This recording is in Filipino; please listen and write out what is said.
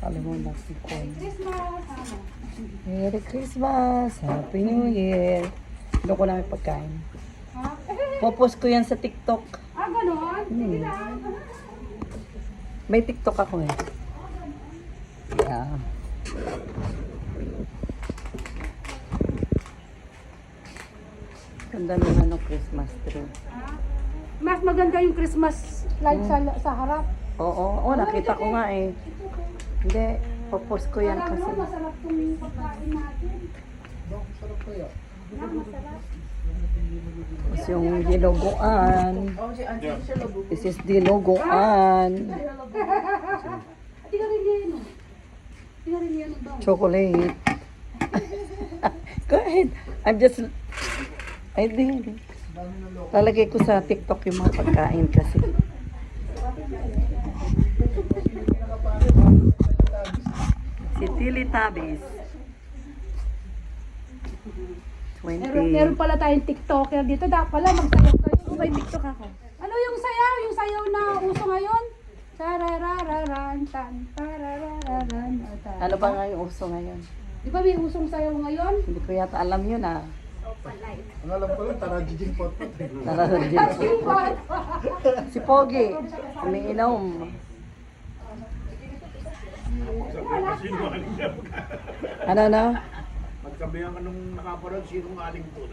Alam mo na si Kon. Christmas! Merry Christmas! Happy New Year! Ano ko namin pagkain? Ha? Popost ko yan sa TikTok. Ah, ganon? Sige lang. May TikTok ako eh. Yeah. Ganda ng ano, Christmas tree. Mas maganda yung Christmas light sa harap. Oo, nakita ko nga eh. Hindi, popost ko yan Alam kasi. mo, masarap itong pagkain natin. Sarap kaya. Masarap. Tapos yung dinuguan. This is dinuguan. Tigarilyo. Tigarilyo daw. Chocolate. Go ahead. I'm just... I did. Lalagay ko sa TikTok yung mga pagkain kasi. Si Teletubbies. 20. Meron pala tayong TikToker dito. Dapat pala magsayaw kayo. May TikTok ako. Ano yung sayaw? Yung sayaw na uso ngayon? Tararararan, tan, tararararan. Ano ba nga yung uso ngayon? Di ba may usong sayaw ngayon? Hindi ko yata alam yun ah. Ang alam ko lang, tarajijing pot. Nararamdaman. Si Pogi, umiinom. Ano na? Magkabihan ka nung nakaparad, sinong aling po